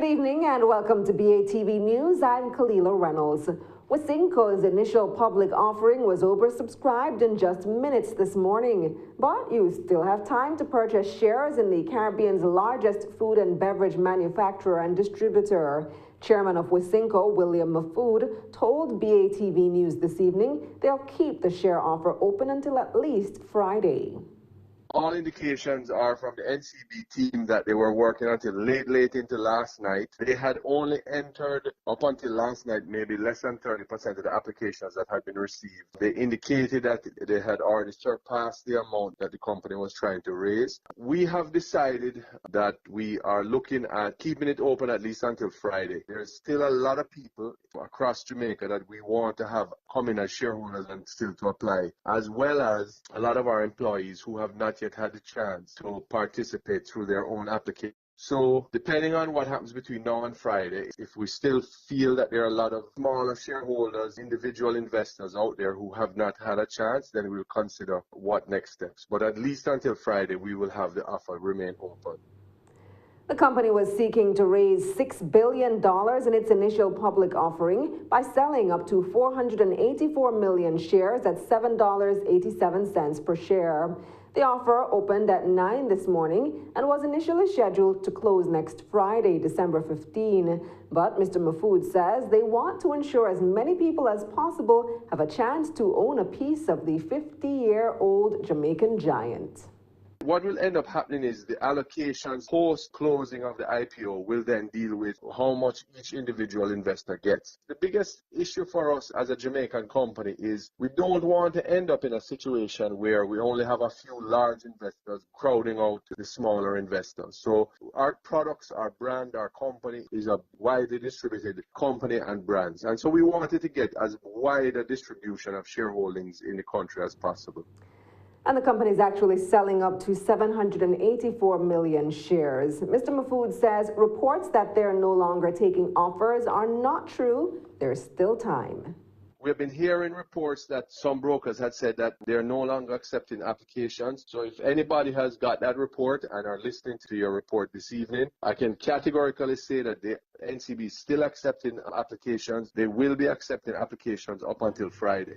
evening and welcome to BATV News. I'm Kalila Reynolds. Wasinco's initial public offering was oversubscribed in just minutes this morning, but you still have time to purchase shares in the Caribbean's largest food and beverage manufacturer and distributor. Chairman of Wasinco, William Mafood, told BATV News this evening they'll keep the share offer open until at least Friday. All indications are from the NCB team that they were working until late into last night. They had only entered up until last night maybe less than 30% of the applications that had been received. They indicated that they had already surpassed the amount that the company was trying to raise. We have decided that we are looking at keeping it open at least until Friday. There's still a lot of people across Jamaica that we want to have come in as shareholders and still to apply, as well as a lot of our employees who have not yet had the chance to participate through their own application. So depending on what happens between now and Friday, if we still feel that there are a lot of smaller shareholders, individual investors out there who have not had a chance, then we'll consider what next steps. But at least until Friday, we will have the offer remain open. The company was seeking to raise $6 billion in its initial public offering by selling up to 484 million shares at $7.87 per share. The offer opened at 9 this morning and was initially scheduled to close next Friday, December 15. But Mr. Mafood says they want to ensure as many people as possible have a chance to own a piece of the 50-year-old Jamaican giant. What will end up happening is the allocations post-closing of the IPO will then deal with how much each individual investor gets. The biggest issue for us as a Jamaican company is we don't want to end up in a situation where we only have a few large investors crowding out the smaller investors. So our products, our brand, our company is a widely distributed company and brands. And so we wanted to get as wide a distribution of shareholdings in the country as possible. And the company is actually selling up to 784 million shares. Mr. Mafood says reports that they're no longer taking offers are not true. There's still time. We've been hearing reports that some brokers had said that they're no longer accepting applications. So if anybody has got that report and are listening to your report this evening, I can categorically say that the NCB is still accepting applications. They will be accepting applications up until Friday.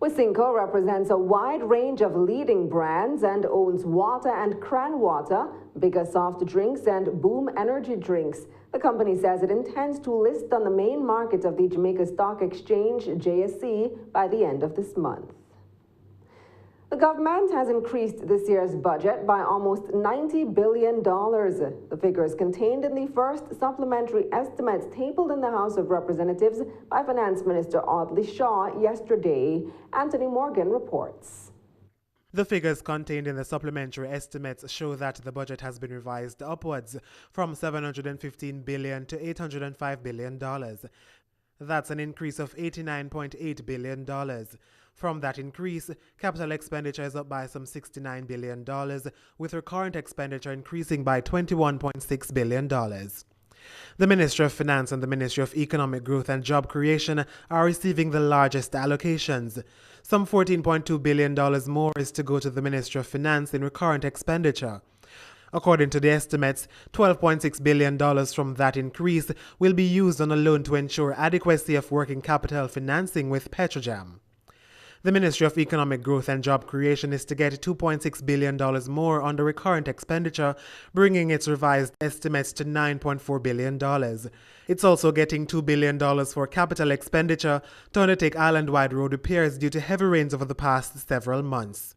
Wasinco represents a wide range of leading brands and owns Water and Cran Water, Bigger Soft Drinks, and Boom Energy Drinks. The company says it intends to list on the main market of the Jamaica Stock Exchange, JSE, by the end of this month. The government has increased this year's budget by almost $90 billion. The figure is contained in the first supplementary estimates tabled in the House of Representatives by Finance Minister Audley Shaw yesterday. Anthony Morgan reports. The figures contained in the supplementary estimates show that the budget has been revised upwards from $715 billion to $805 billion. That's an increase of $89.8 billion. From that increase, capital expenditure is up by some $69 billion, with recurrent expenditure increasing by $21.6 billion. The Ministry of Finance and the Ministry of Economic Growth and Job Creation are receiving the largest allocations. Some $14.2 billion more is to go to the Ministry of Finance in recurrent expenditure. According to the estimates, $12.6 billion from that increase will be used on a loan to ensure adequacy of working capital financing with Petrojam. The Ministry of Economic Growth and Job Creation is to get $2.6 billion more on the recurrent expenditure, bringing its revised estimates to $9.4 billion. It's also getting $2 billion for capital expenditure to undertake island-wide road repairs due to heavy rains over the past several months.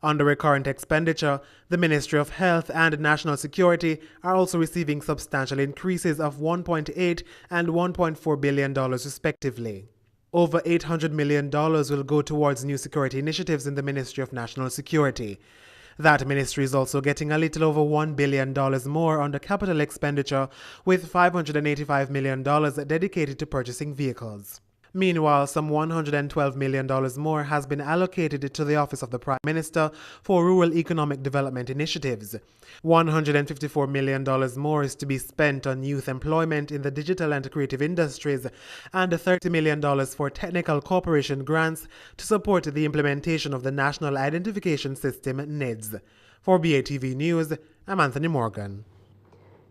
On the recurrent expenditure, the Ministry of Health and National Security are also receiving substantial increases of $1.8 and $1.4 billion respectively. Over $800 million will go towards new security initiatives in the Ministry of National Security. That ministry is also getting a little over $1 billion more on the capital expenditure, with $585 million dedicated to purchasing vehicles. Meanwhile, some $112 million more has been allocated to the Office of the Prime Minister for rural economic development initiatives. $154 million more is to be spent on youth employment in the digital and creative industries, and $30 million for technical cooperation grants to support the implementation of the National Identification System, NIDS. For BATV News, I'm Anthony Morgan.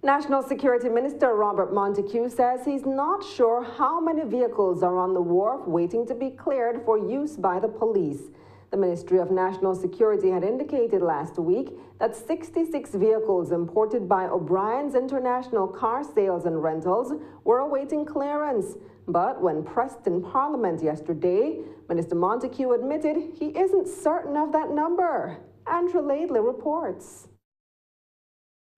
National Security Minister Robert Montague says he's not sure how many vehicles are on the wharf waiting to be cleared for use by the police. The Ministry of National Security had indicated last week that 66 vehicles imported by O'Brien's International Car Sales and Rentals were awaiting clearance. But when pressed in Parliament yesterday, Minister Montague admitted he isn't certain of that number. Andrew Laidley reports.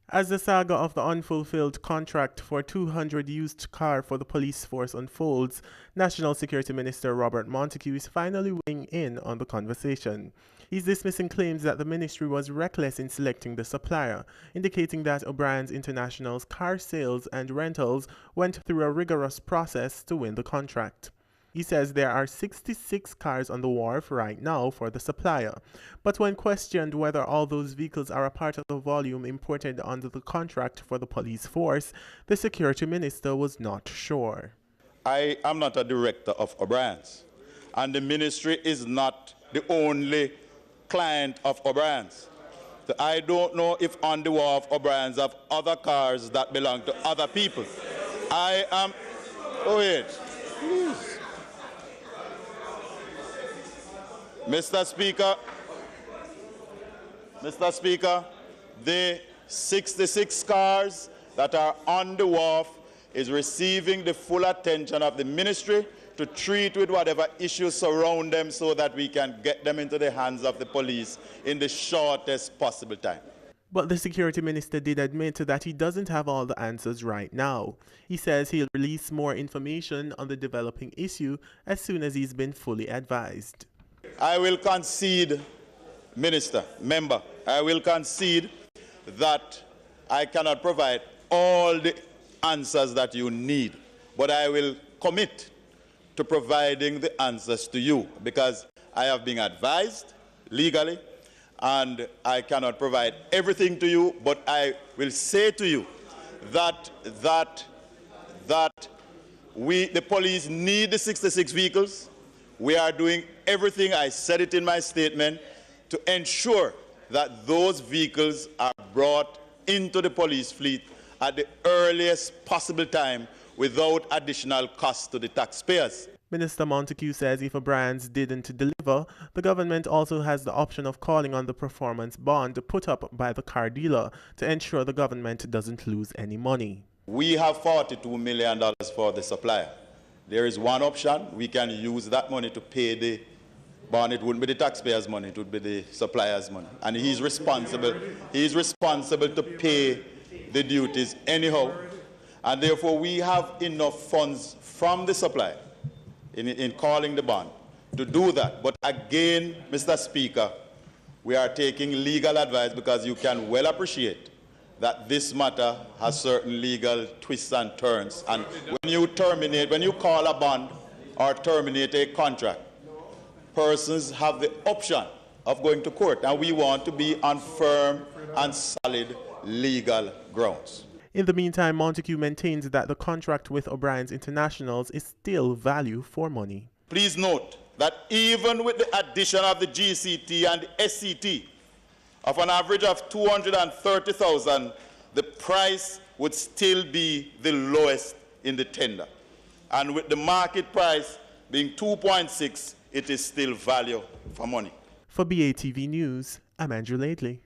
As the saga of the unfulfilled contract for 200 used cars for the police force unfolds, National Security Minister Robert Montague is finally weighing in on the conversation. He's dismissing claims that the ministry was reckless in selecting the supplier, indicating that O'Brien's International's car sales and rentals went through a rigorous process to win the contract. He says there are 66 cars on the wharf right now for the supplier. But when questioned whether all those vehicles are a part of the volume imported under the contract for the police force, the security minister was not sure. I am not a director of O'Brien's, and the ministry is not the only client of O'Brien's. So I don't know if on the wharf O'Brien's have other cars that belong to other people. Wait, please. Mr. Speaker, the 66 cars that are on the wharf is receiving the full attention of the ministry to treat with whatever issues surround them so that we can get them into the hands of the police in the shortest possible time. But the security minister did admit that he doesn't have all the answers right now. He says he'll release more information on the developing issue as soon as he's been fully advised. I will concede, I will concede that I cannot provide all the answers that you need, but I will commit to providing the answers to you because I have been advised legally and I cannot provide everything to you, but I will say to you that the police need the 66 vehicles. We are doing everything, I said it in my statement, to ensure that those vehicles are brought into the police fleet at the earliest possible time without additional cost to the taxpayers. Minister Montague says if O'Brien's didn't deliver, the government also has the option of calling on the performance bond put up by the car dealer to ensure the government doesn't lose any money. We have $42 million for the supplier. There is one option. We can use that money to pay the bond. It wouldn't be the taxpayers' money, it would be the supplier's money. And he's responsible to pay the duties anyhow. And therefore, we have enough funds from the supplier in calling the bond to do that. But again, Mr. Speaker, we are taking legal advice because you can well appreciate that this matter has certain legal twists and turns. And when you call a bond or terminate a contract, persons have the option of going to court, and we want to be on firm and solid legal grounds. In the meantime, Montague maintains that the contract with O'Brien's Internationals is still value for money. Please note that even with the addition of the GCT and the SCT, of an average of $230,000, the price would still be the lowest in the tender. And with the market price being 2.6, it is still value for money. For BATV News, I'm Andrew Laidley.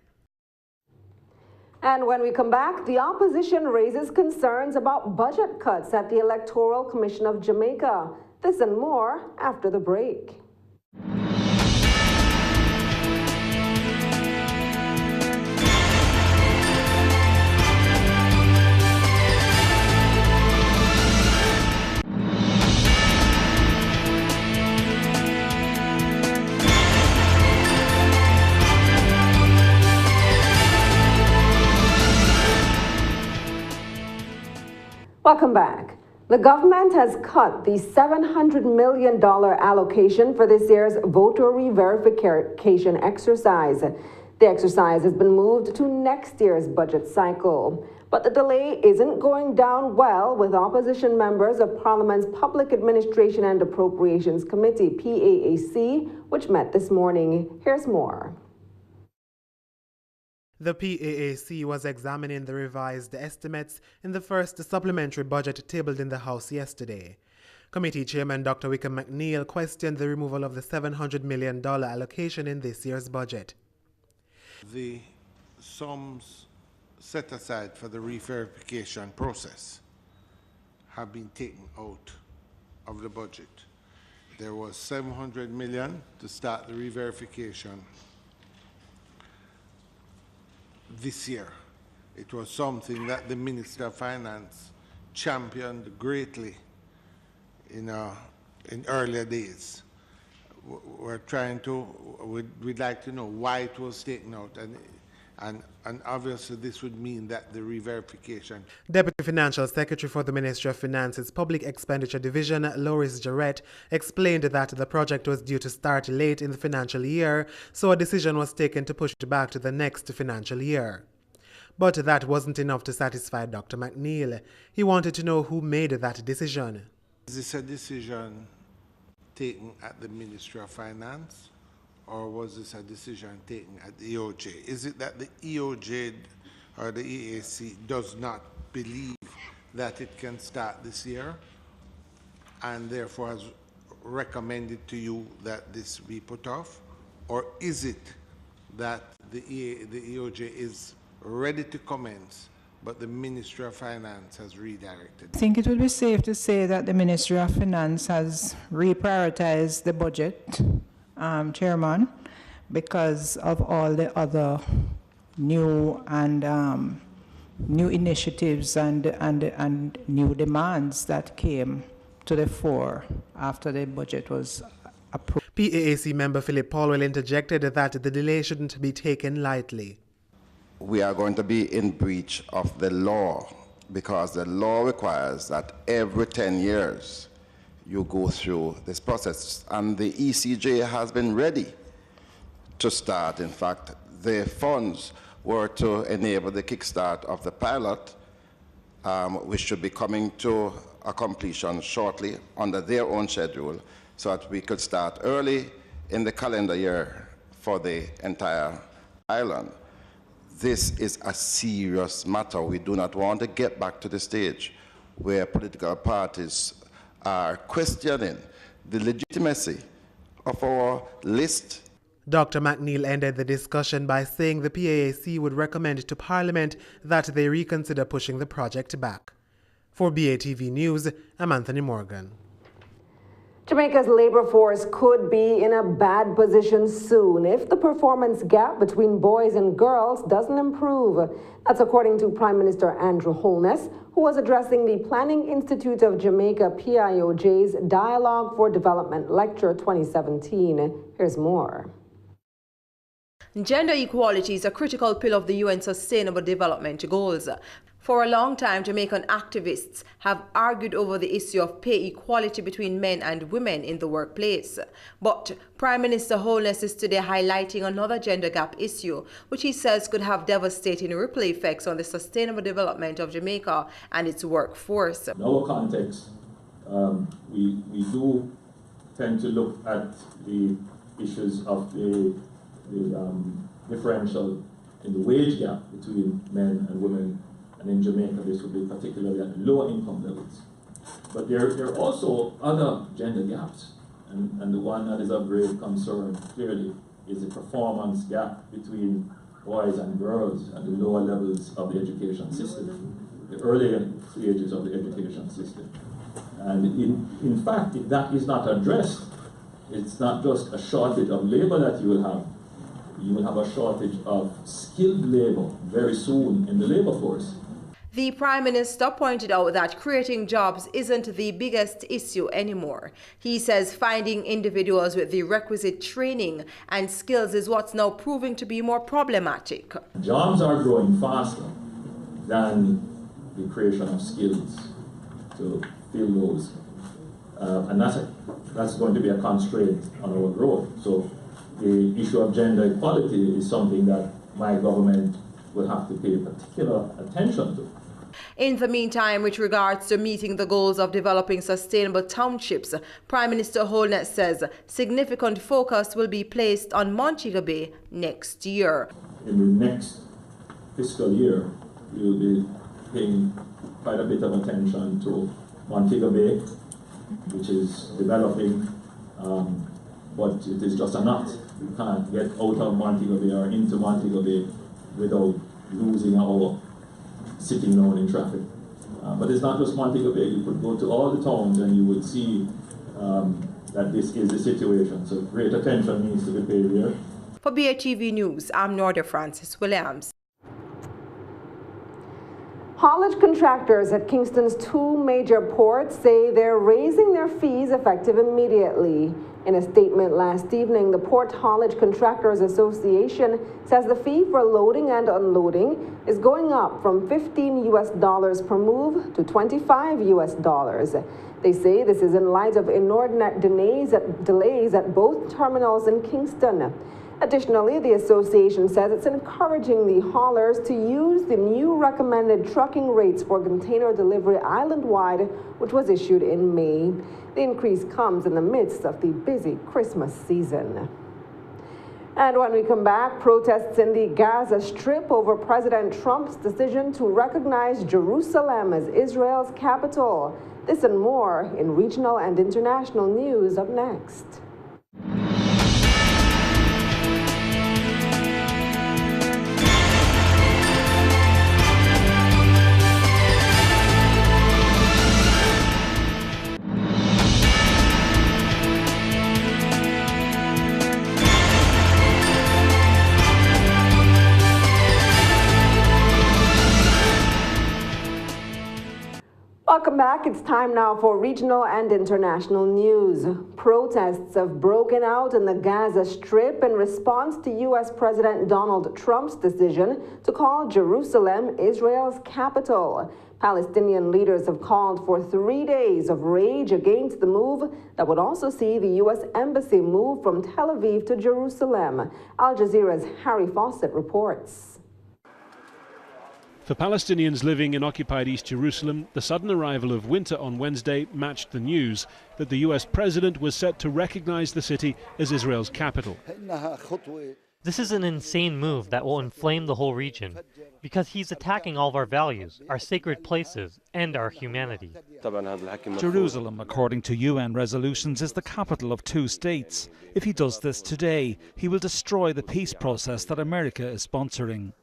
And when we come back, the opposition raises concerns about budget cuts at the Electoral Commission of Jamaica. This and more after the break. Welcome back. The government has cut the $700 million allocation for this year's voter re-verification exercise. The exercise has been moved to next year's budget cycle. But the delay isn't going down well with opposition members of Parliament's Public Administration and Appropriations Committee, PAAC, which met this morning. Here's more. The PAAC was examining the revised estimates in the first supplementary budget tabled in the House yesterday. Committee Chairman Dr. Wickham McNeil questioned the removal of the $700 million allocation in this year's budget. The sums set aside for the re-verification process have been taken out of the budget. There was $700 million to start the re-verification this year. It was something that the Minister of Finance championed greatly in earlier days. We'd like to know why it was taken out, and obviously this would mean that the re-verification. Deputy Financial Secretary for the Ministry of Finance's Public Expenditure Division, Loris Jarrett, explained that the project was due to start late in the financial year, so a decision was taken to push it back to the next financial year. But that wasn't enough to satisfy Dr. McNeil. He wanted to know who made that decision. Is this a decision taken at the Ministry of Finance, or was this a decision taken at the EOJ? Is it that the EOJ or the EAC does not believe that it can start this year and therefore has recommended to you that this be put off? Or is it that the EOJ is ready to commence, but the Ministry of Finance has redirected? I think it would be safe to say that the Ministry of Finance has reprioritized the budget, Chairman, because of all the other new initiatives and new demands that came to the fore after the budget was approved. PAAC member Philip Paulwell interjected that the delay shouldn't be taken lightly. We are going to be in breach of the law, because the law requires that every 10 years you go through this process, and the ECJ has been ready to start. In fact, the funds were to enable the kickstart of the pilot, which should be coming to a completion shortly under their own schedule, so that we could start early in the calendar year for the entire island. This is a serious matter. We do not want to get back to the stage where political parties are questioning the legitimacy of our list. Dr. McNeil ended the discussion by saying the PAAC would recommend to Parliament that they reconsider pushing the project back. For BATV News, I'm Anthony Morgan. Jamaica's labor force could be in a bad position soon if the performance gap between boys and girls doesn't improve. That's according to Prime Minister Andrew Holness, who was addressing the Planning Institute of Jamaica PIOJ's Dialogue for Development Lecture 2017. Here's more. Gender equality is a critical pillar of the UN Sustainable Development Goals. For a long time, Jamaican activists have argued over the issue of pay equality between men and women in the workplace. But Prime Minister Holness is today highlighting another gender gap issue, which he says could have devastating ripple effects on the sustainable development of Jamaica and its workforce. In our context, we do tend to look at the issues of the differential in the wage gap between men and women. And in Jamaica, this would be particularly at low income levels. But there are also other gender gaps. And the one that is of great concern, clearly, is the performance gap between boys and girls at the lower levels of the education system, the earlier stages of the education system. And in fact, if that is not addressed, it's not just a shortage of labor that you will have. You will have a shortage of skilled labor very soon in the labor force. The Prime Minister pointed out that creating jobs isn't the biggest issue anymore. He says finding individuals with the requisite training and skills is what's now proving to be more problematic. Jobs are growing faster than the creation of skills to fill those. And that's going to be a constraint on our growth. So the issue of gender equality is something that my government will have to pay particular attention to. In the meantime, with regards to meeting the goals of developing sustainable townships, Prime Minister Holness says significant focus will be placed on Montego Bay next year. In the next fiscal year, we will be paying quite a bit of attention to Montego Bay, which is developing, but it is just a knot. We can't get out of Montego Bay or into Montego Bay without losing our sitting down in traffic. But it's not just Montego Bay. You could go to all the towns and you would see that this is the situation. So great attention needs to be paid here. For BATV News, I'm Norda Francis Williams. Haulage contractors at Kingston's two major ports say they're raising their fees effective immediately. In a statement last evening, the Port Haulage Contractors Association says the fee for loading and unloading is going up from $15 per move to $25. They say this is in light of inordinate delays at both terminals in Kingston. Additionally, the association says it's encouraging the haulers to use the new recommended trucking rates for container delivery island-wide, which was issued in May. The increase comes in the midst of the busy Christmas season. And when we come back, protests in the Gaza Strip over President Trump's decision to recognize Jerusalem as Israel's capital. This and more in regional and international news up next. Welcome back. It's time now for regional and international news. Protests have broken out in the Gaza Strip in response to U.S. President Donald Trump's decision to call Jerusalem Israel's capital. Palestinian leaders have called for 3 days of rage against the move that would also see the U.S. Embassy move from Tel Aviv to Jerusalem. Al Jazeera's Harry Fawcett reports. For Palestinians living in occupied East Jerusalem, the sudden arrival of winter on Wednesday matched the news that the U.S. president was set to recognize the city as Israel's capital. This is an insane move that will inflame the whole region, because he's attacking all of our values, our sacred places, and our humanity. Jerusalem, according to UN resolutions, is the capital of two states. If he does this today, he will destroy the peace process that America is sponsoring.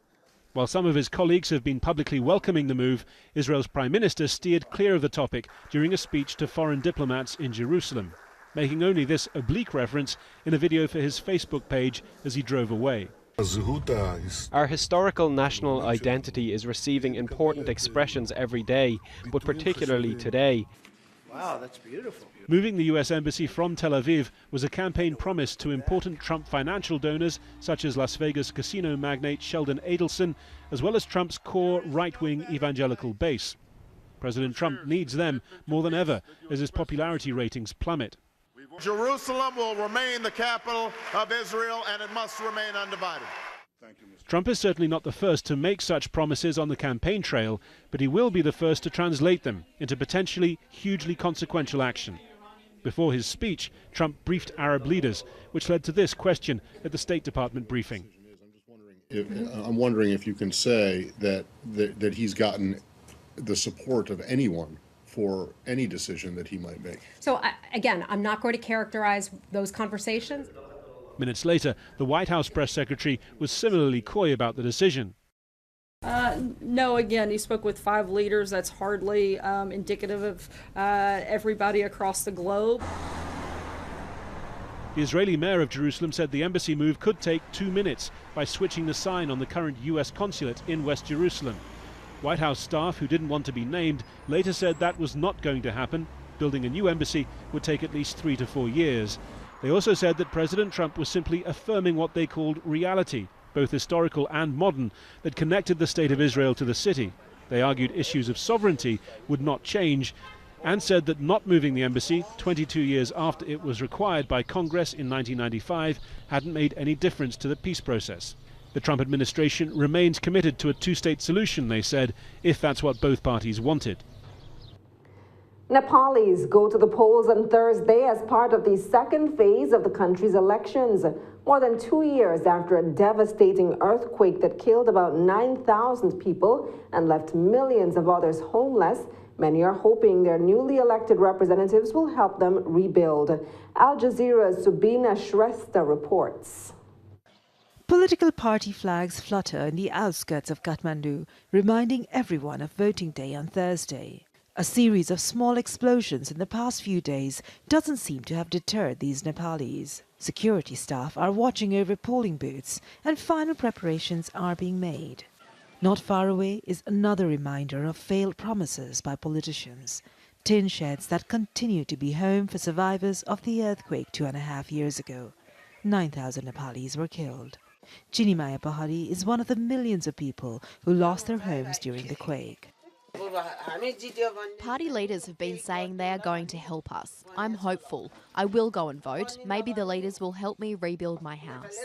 While some of his colleagues have been publicly welcoming the move, Israel's Prime Minister steered clear of the topic during a speech to foreign diplomats in Jerusalem, making only this oblique reference in a video for his Facebook page as he drove away. Our historical national identity is receiving important expressions every day, but particularly today. Wow, that's beautiful. Moving the U.S. Embassy from Tel Aviv was a campaign promise to important Trump financial donors such as Las Vegas casino magnate Sheldon Adelson, as well as Trump's core right-wing evangelical base. President Trump needs them more than ever as his popularity ratings plummet. Jerusalem will remain the capital of Israel, and it must remain undivided. Trump is certainly not the first to make such promises on the campaign trail, but he will be the first to translate them into potentially hugely consequential action. Before his speech, Trump briefed Arab leaders, which led to this question at the State Department briefing. I'm wondering if you can say that he's gotten the support of anyone for any decision that he might make. So again, I'm not going to characterize those conversations. Minutes later, the White House press secretary was similarly coy about the decision. No, again, he spoke with 5 leaders. That's hardly indicative of everybody across the globe. The Israeli mayor of Jerusalem said the embassy move could take 2 minutes by switching the sign on the current U.S. consulate in West Jerusalem. White House staff, who didn't want to be named, later said that was not going to happen. Building a new embassy would take at least 3 to 4 years. They also said that President Trump was simply affirming what they called reality, both historical and modern, that connected the state of Israel to the city. They argued issues of sovereignty would not change, and said that not moving the embassy 22 years after it was required by Congress in 1995 hadn't made any difference to the peace process. The Trump administration remains committed to a two-state solution, they said, if that's what both parties wanted. Nepalis go to the polls on Thursday as part of the second phase of the country's elections, more than 2 years after a devastating earthquake that killed about 9,000 people and left millions of others homeless. Many are hoping their newly elected representatives will help them rebuild. Al Jazeera's Subina Shrestha reports. Political party flags flutter in the outskirts of Kathmandu, reminding everyone of voting day on Thursday. A series of small explosions in the past few days doesn't seem to have deterred these Nepalis. Security staff are watching over polling booths and final preparations are being made. Not far away is another reminder of failed promises by politicians. Tin sheds that continue to be home for survivors of the earthquake 2.5 years ago. 9,000 Nepalis were killed. Chinimaya Pahari is one of the millions of people who lost their homes during the quake. Party leaders have been saying they are going to help us. I'm hopeful. I will go and vote. Maybe the leaders will help me rebuild my house.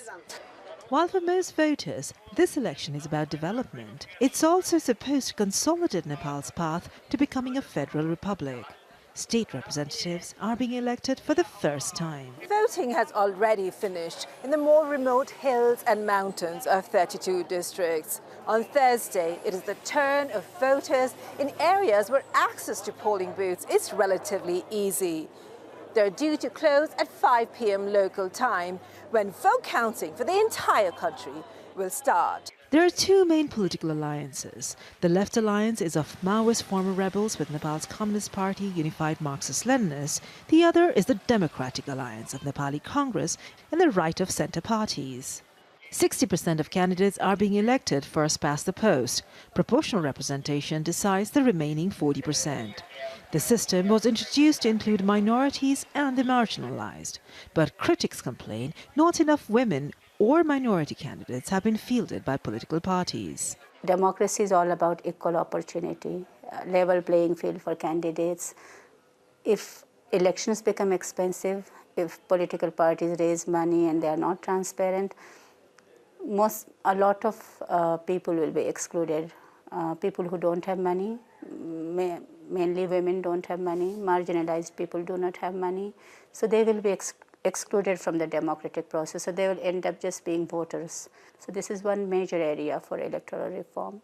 While for most voters, this election is about development, it's also supposed to consolidate Nepal's path to becoming a federal republic. State representatives are being elected for the first time. Voting has already finished in the more remote hills and mountains of 32 districts. On Thursday, it is the turn of voters in areas where access to polling booths is relatively easy. They're due to close at 5 p.m. local time, when vote counting for the entire country will start. There are two main political alliances. The Left Alliance is of Maoist former rebels with Nepal's Communist Party, Unified Marxist-Leninists. The other is the Democratic Alliance of Nepali Congress and the right of centre parties. 60% of candidates are being elected first past the post. Proportional representation decides the remaining 40%. The system was introduced to include minorities and the marginalized. But critics complain not enough women or minority candidates have been fielded by political parties. Democracy is all about equal opportunity, level playing field for candidates. If elections become expensive, if political parties raise money and they are not transparent, a lot of people will be excluded. People who don't have money, mainly women don't have money, marginalized people do not have money, so they will be excluded from the democratic process, so they will end up just being voters. So this is one major area for electoral reform.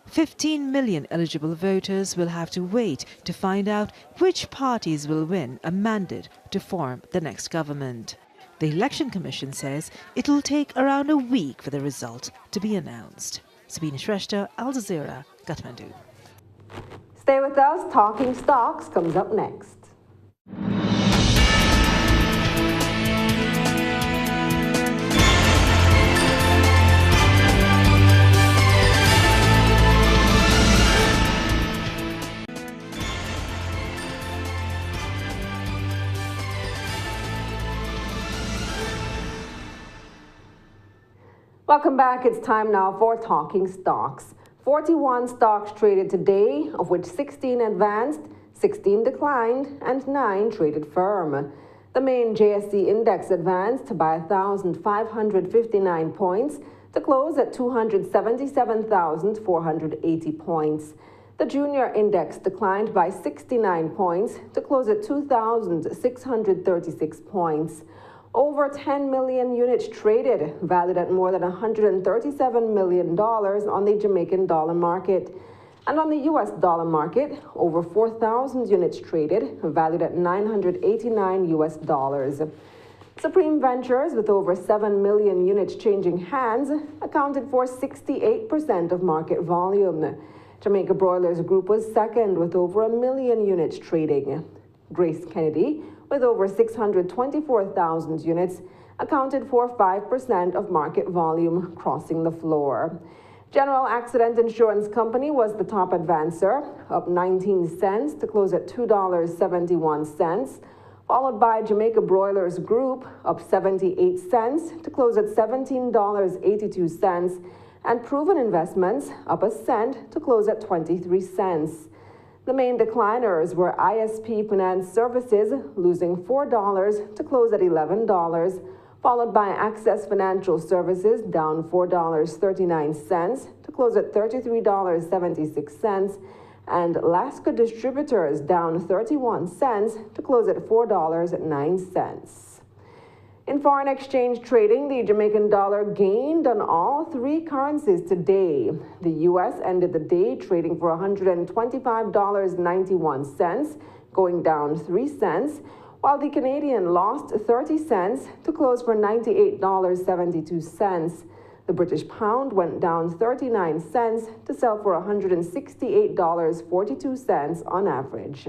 15 million eligible voters will have to wait to find out which parties will win a mandate to form the next government. The Election Commission says it will take around a week for the result to be announced. Subina Shrestha, Al Jazeera, Kathmandu. Stay with us. Talking Stocks comes up next. Welcome back. It's time now for Talking Stocks. 41 stocks traded today, of which 16 advanced, 16 declined, and 9 traded firm. The main JSE index advanced by 1,559 points to close at 277,480 points. The junior index declined by 69 points to close at 2,636 points. Over 10 million units traded, valued at more than $137 million on the Jamaican dollar market. And on the U.S. dollar market, over 4,000 units traded, valued at $989 US. Supreme Ventures, with over 7 million units changing hands, accounted for 68% of market volume. Jamaica Broilers Group was second with over 1 million units trading. Grace Kennedy, with over 624,000 units, accounted for 5% of market volume, crossing the floor. General Accident Insurance Company was the top advancer, up 19 cents to close at $2.71, followed by Jamaica Broilers Group, up 78 cents to close at $17.82, and Proven Investments, up a cent to close at 23 cents. The main decliners were ISP Finance Services, losing $4 to close at $11, followed by Access Financial Services, down $4.39 to close at $33.76, And Alaska Distributors down 31 cents to close at $4.09. In foreign exchange trading, the Jamaican dollar gained on all three currencies today. The U.S. ended the day trading for $125.91, going down 3 cents, while the Canadian lost 30 cents to close for $98.72. The British pound went down 39 cents to sell for $168.42 on average.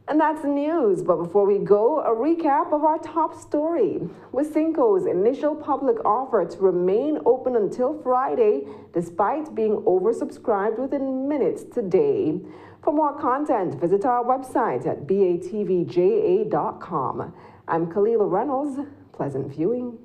And that's the news, but before we go, a recap of our top story. Wisynco's initial public offer to remain open until Friday, despite being oversubscribed within minutes today. For more content, visit our website at batvja.com. I'm Kalila Reynolds. Pleasant viewing.